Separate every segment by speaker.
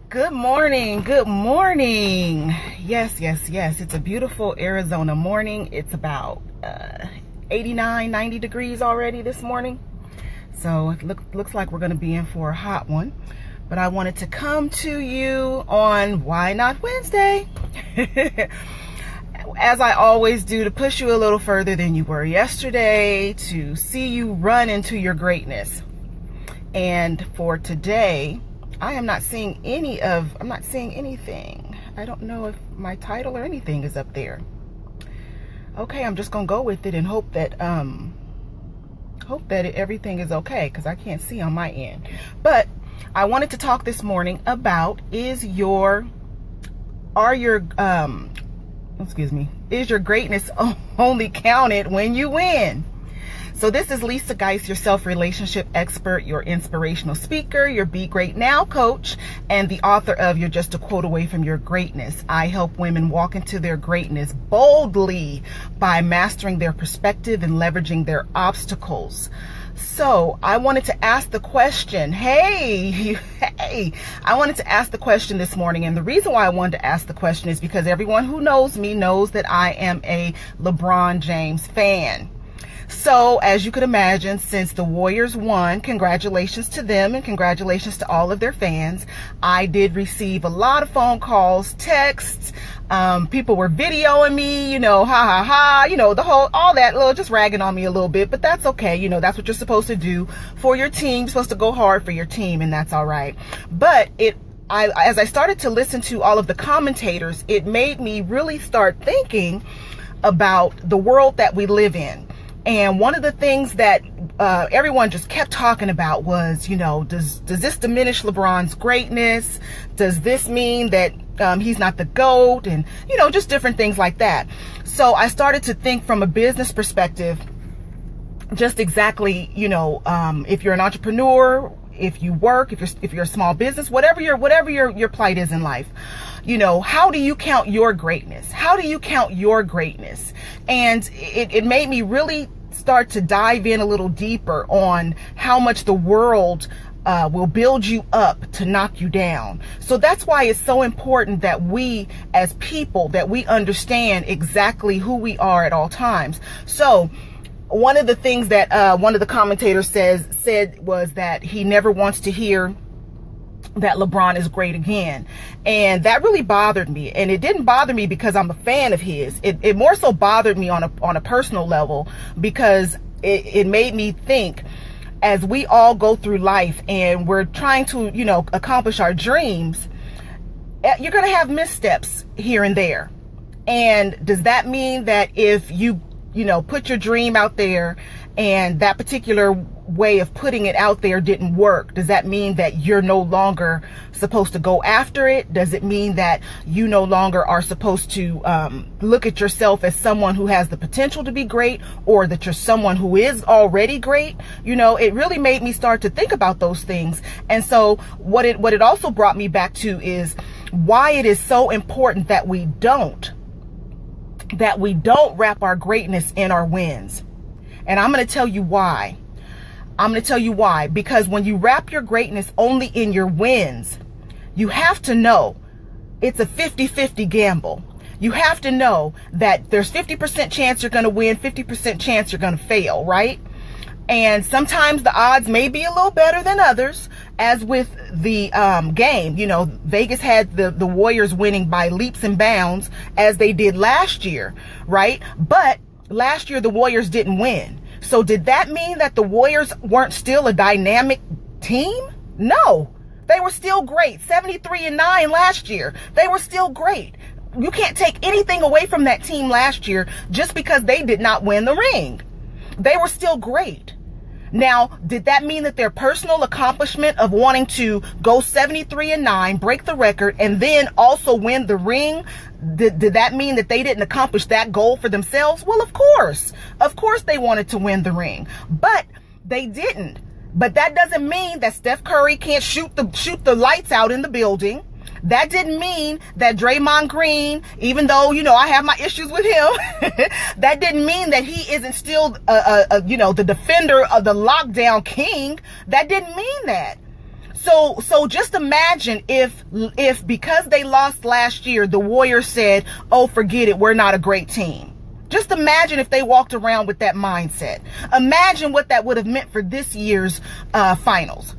Speaker 1: Good morning. Good morning. Yes. It's a beautiful Arizona morning. It's about 89, 90 degrees already this morning. So it looks like we're going to be in for a hot one. But I wanted to come to you on Why Not Wednesday. As I always do, to push you a little further than you were yesterday, to see you run into your greatness. And for today, I'm not seeing anything. I don't know if my title or anything is up there. Okay, I'm just gonna go with it and hope that everything is okay, because I can't see on my end. But I wanted to talk this morning about is your greatness only counted when you win? So this is Lisa Guice, your self-relationship expert, your inspirational speaker, your Be Great Now coach, and the author of You're Just a Quote Away from Your Greatness. I help women walk into their greatness boldly by mastering their perspective and leveraging their obstacles. So I wanted to ask the question, I wanted to ask the question this morning. And the reason why I wanted to ask the question is because everyone who knows me knows that I am a LeBron James fan. So, as you could imagine, since the Warriors won, congratulations to them and congratulations to all of their fans. I did receive a lot of phone calls, texts. People were videoing me, all that, just ragging on me a little bit, but that's okay. That's what you're supposed to do for your team. You're supposed to go hard for your team, and that's all right. But as I started to listen to all of the commentators, it made me really start thinking about the world that we live in. And one of the things that everyone just kept talking about was, does this diminish LeBron's greatness? Does this mean that he's not the GOAT? And, just different things like that. So I started to think from a business perspective, just exactly, if you're an entrepreneur, if you work, if you're a small business, whatever your plight is in life, how do you count your greatness? How do you count your greatness? And it made me really start to dive in a little deeper on how much the world will build you up to knock you down. So that's why it's so important that we as people, that we understand exactly who we are at all times. So one of the things that one of the commentators said was that he never wants to hear that LeBron is great again. And that really bothered me. And it didn't bother me because I'm a fan of his. It more so bothered me on a personal level, because it made me think, as we all go through life and we're trying to, accomplish our dreams, you're going to have missteps here and there. And does that mean that if you put your dream out there and that particular way of putting it out there didn't work, does that mean that you're no longer supposed to go after it? Does it mean that you no longer are supposed to look at yourself as someone who has the potential to be great, or that you're someone who is already great? It really made me start to think about those things. And so what it also brought me back to is why it is so important that we don't wrap our greatness in our wins. And I'm going to tell you why. Because when you wrap your greatness only in your wins, you have to know it's a 50-50 gamble. You have to know that there's 50% chance you're going to win, 50% chance you're going to fail, right? And sometimes the odds may be a little better than others, as with the game. Vegas had the Warriors winning by leaps and bounds, as they did last year, right? But last year the Warriors didn't win. So did that mean that the Warriors weren't still a dynamic team? No, they were still great. 73-9 last year. They were still great. You can't take anything away from that team last year just because they did not win the ring. They were still great. Now, did that mean that their personal accomplishment of wanting to go 73-9, break the record, and then also win the ring, did that mean that they didn't accomplish that goal for themselves? Well, of course they wanted to win the ring, but they didn't. But that doesn't mean that Steph Curry can't shoot the lights out in the building. That didn't mean that Draymond Green, even though, I have my issues with him, that didn't mean that he isn't still, the defender of the lockdown king. That didn't mean that. So just imagine if because they lost last year, the Warriors said, oh, forget it, we're not a great team. Just imagine if they walked around with that mindset. Imagine what that would have meant for this year's finals.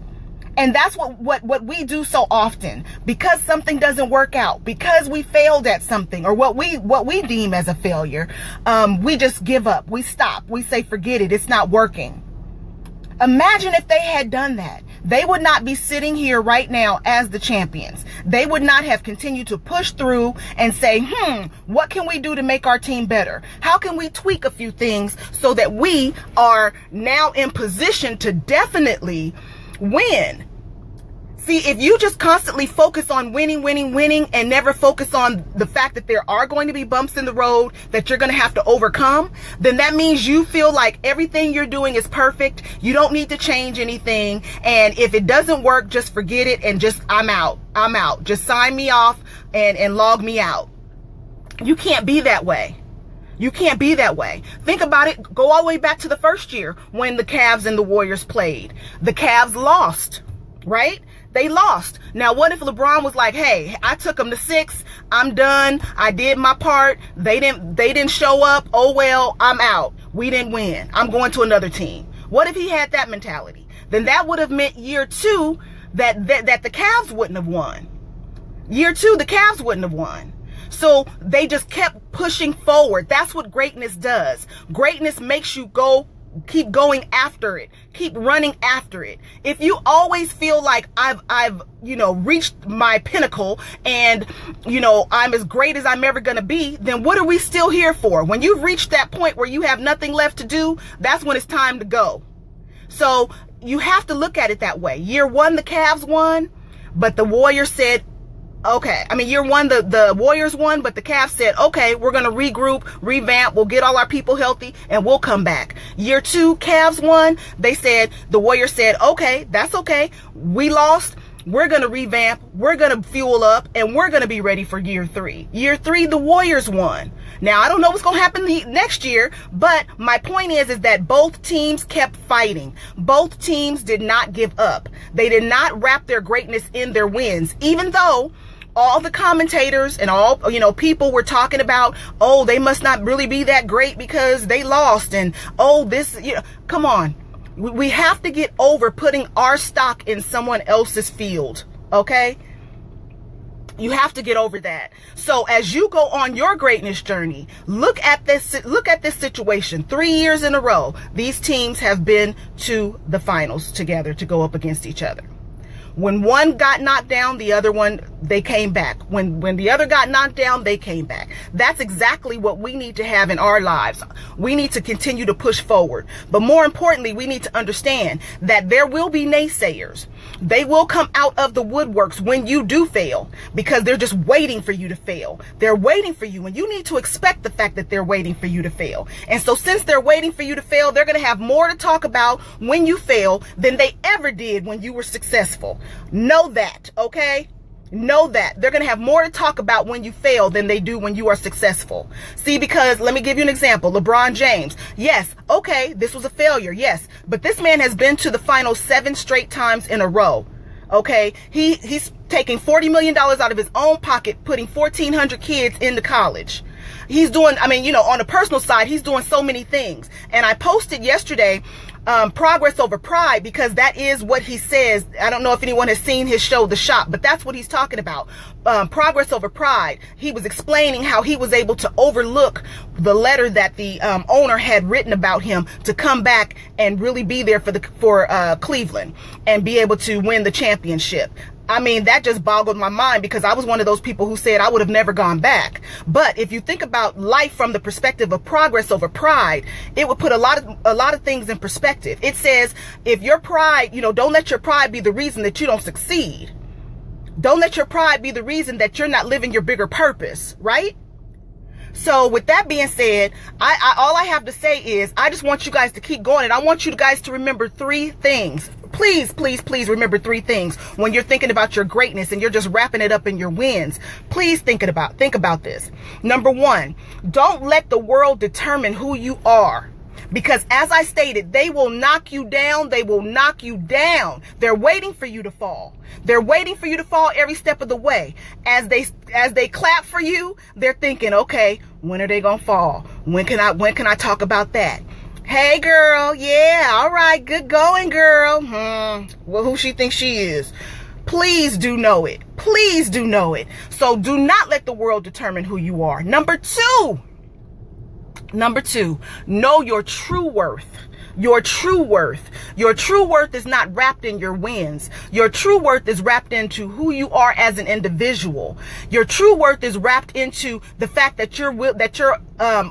Speaker 1: And that's what we do so often. Because something doesn't work out, because we failed at something, or what we deem as a failure, we just give up. We stop. We say, forget it. It's not working. Imagine if they had done that. They would not be sitting here right now as the champions. They would not have continued to push through and say, what can we do to make our team better? How can we tweak a few things so that we are now in position to definitely win? See, if you just constantly focus on winning, and never focus on the fact that there are going to be bumps in the road that you're going to have to overcome, then that means you feel like everything you're doing is perfect. You don't need to change anything. And if it doesn't work, just forget it and just, I'm out. Just sign me off and log me out. You can't be that way. You can't be that way. Think about it. Go all the way back to the first year when the Cavs and the Warriors played. The Cavs lost, right? They lost. Now, what if LeBron was like, hey, I took them to 6. I'm done. I did my part. They didn't show up. Oh, well, I'm out. We didn't win. I'm going to another team. What if he had that mentality? Then that would have meant year 2 that the Cavs wouldn't have won. Year 2, the Cavs wouldn't have won. So they just kept pushing forward. That's what greatness does. Greatness makes you keep going after it, keep running after it. If you always feel like I've reached my pinnacle and I'm as great as I'm ever gonna be, then what are we still here for? When you've reached that point where you have nothing left to do, that's when it's time to go. So you have to look at it that way. Year 1, the Cavs won, but the Warriors said, okay. I mean, year 1, the Warriors won, but the Cavs said, okay, we're going to regroup, revamp, we'll get all our people healthy, and we'll come back. Year 2, Cavs won. The Warriors said, okay, that's okay. We lost. We're going to revamp. We're going to fuel up, and we're going to be ready for year 3. Year 3, the Warriors won. Now, I don't know what's going to happen next year, but my point is that both teams kept fighting. Both teams did not give up. They did not wrap their greatness in their wins, even though all the commentators and all, people were talking about, oh, they must not really be that great because they lost. And, oh, come on. We have to get over putting our stock in someone else's field. Okay. You have to get over that. So as you go on your greatness journey, look at this situation. 3 years in a row, these teams have been to the finals together to go up against each other. When one got knocked down, the other one, they came back. When the other got knocked down, they came back. That's exactly what we need to have in our lives. We need to continue to push forward. But more importantly, we need to understand that there will be naysayers. They will come out of the woodworks when you do fail, because they're just waiting for you to fail. They're waiting for you, and you need to expect the fact that they're waiting for you to fail. And so since they're waiting for you to fail, they're going to have more to talk about when you fail than they ever did when you were successful. Know that, okay? Know that. They're going to have more to talk about when you fail than they do when you are successful. See, because let me give you an example. LeBron James. Yes, okay, this was a failure, yes. But this man has been to the finals 7 straight times in a row. Okay? He's taking $40 million out of his own pocket, putting 1,400 kids into college. He's doing, on a personal side, he's doing so many things. And I posted yesterday, progress over pride, because that is what he says. I don't know if anyone has seen his show, The Shop, but that's what he's talking about. Progress over pride. He was explaining how he was able to overlook the letter that the owner had written about him to come back and really be there for Cleveland and be able to win the championship. That just boggled my mind, because I was one of those people who said I would have never gone back. But if you think about life from the perspective of progress over pride, it would put a lot of things in perspective. It says, if your pride, don't let your pride be the reason that you don't succeed. Don't let your pride be the reason that you're not living your bigger purpose, right? So with that being said, all I have to say is I just want you guys to keep going, and I want you guys to remember 3 things. Please, please, please remember 3 things when you're thinking about your greatness and you're just wrapping it up in your wins. Please think about this. Number 1, don't let the world determine who you are, Because as I stated, they will knock you down. They will knock you down. They're waiting for you to fall. They're waiting for you to fall every step of the way. As they clap for you, they're thinking, okay, when are they going to fall? When can I talk about that? Hey girl, yeah, all right, good going, girl. Well, who she thinks she is? Please do know it. Please do know it. So do not let the world determine who you are. Number two, know your true worth. Your true worth. Your true worth is not wrapped in your wins. Your true worth is wrapped into who you are as an individual. Your true worth is wrapped into the fact that you're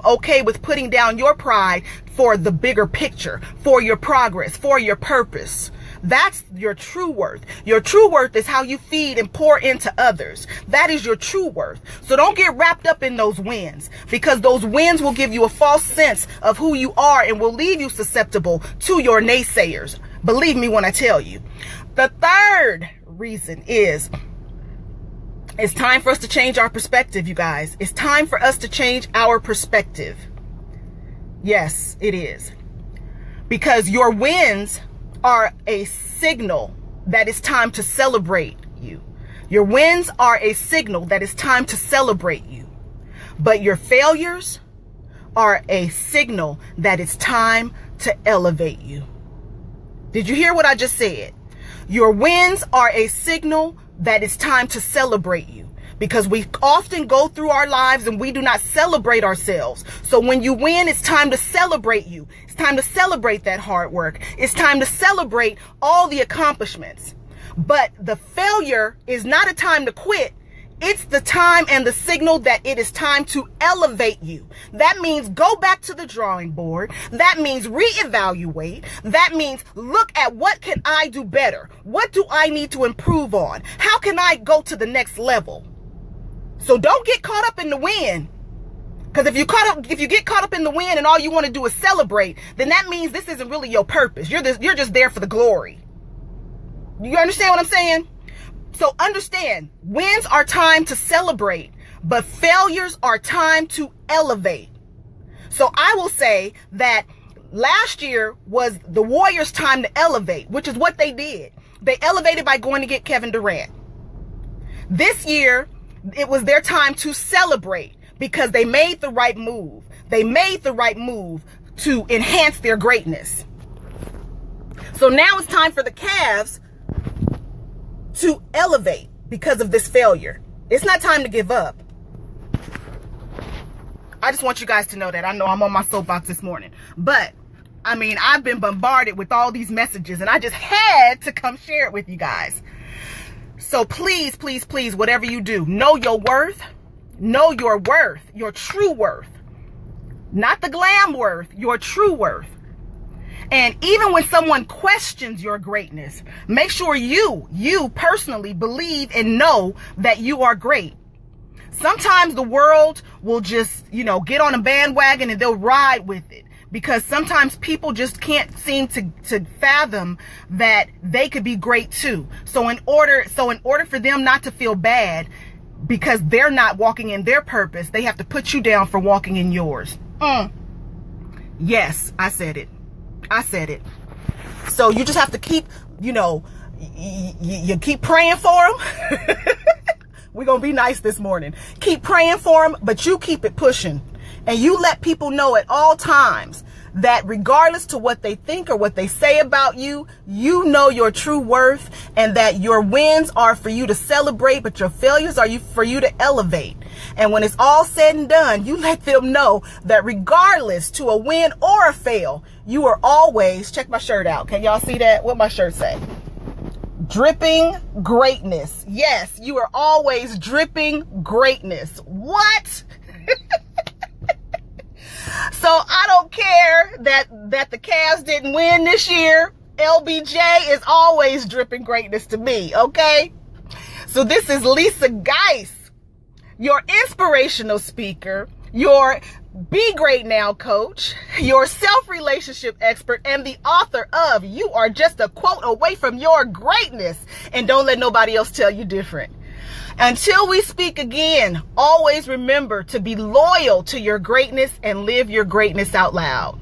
Speaker 1: okay with putting down your pride for the bigger picture, for your progress, for your purpose. That's your true worth. Your true worth is how you feed and pour into others. That is your true worth. So don't get wrapped up in those wins, because those wins will give you a false sense of who you are and will leave you susceptible to your naysayers. Believe me when I tell you. The third reason is it's time for us to change our perspective, you guys. It's time for us to change our perspective. Yes, it is. Because your wins are a signal that it's time to celebrate you. Your wins are a signal that it's time to celebrate you. But your failures are a signal that it's time to elevate you. Did you hear what I just said? Your wins are a signal that it's time to celebrate you. Because we often go through our lives and we do not celebrate ourselves. So when you win, it's time to celebrate you. It's time to celebrate that hard work. It's time to celebrate all the accomplishments. But the failure is not a time to quit. It's the time and the signal that it is time to elevate you. That means go back to the drawing board. That means reevaluate. That means look at what can I do better? What do I need to improve on? How can I go to the next level? So don't get caught up in the win. Because if you get caught up in the win and all you want to do is celebrate, then that means this isn't really your purpose. You're just there for the glory. You understand what I'm saying? So understand, wins are time to celebrate, but failures are time to elevate. So I will say that last year was the Warriors' time to elevate, which is what they did. They elevated by going to get Kevin Durant. This year, it was their time to celebrate because they made the right move. They made the right move to enhance their greatness. So now it's time for the Cavs to elevate because of this failure. It's not time to give up. I just want you guys to know that. I know I'm on my soapbox this morning, but I mean, I've been bombarded with all these messages and I just had to come share it with you guys. So please, please, please, whatever you do, know your worth, know your worth, your true worth, not the glam worth, your true worth. And even when someone questions your greatness, make sure you personally believe and know that you are great. Sometimes the world will just, get on a bandwagon and they'll ride with it. Because sometimes people just can't seem to fathom that they could be great too. So in order for them not to feel bad because they're not walking in their purpose, they have to put you down for walking in yours. Yes, I said it. I said it. So you just have to keep, you keep praying for them. We're going to be nice this morning. Keep praying for them, but you keep it pushing. And you let people know at all times that regardless to what they think or what they say about you, you know your true worth and that your wins are for you to celebrate, but your failures are for you to elevate. And when it's all said and done, you let them know that regardless to a win or a fail, you are always, check my shirt out. Can y'all see that? What my shirt say? Dripping greatness. Yes, you are always dripping greatness. What? So I don't care that the Cavs didn't win this year. LBJ is always dripping greatness to me, okay? So this is Lisa Guice, your inspirational speaker, your Be Great Now coach, your self-relationship expert, and the author of You Are Just a Quote Away from Your Greatness. And don't let nobody else tell you different. Until we speak again, always remember to be loyal to your greatness and live your greatness out loud.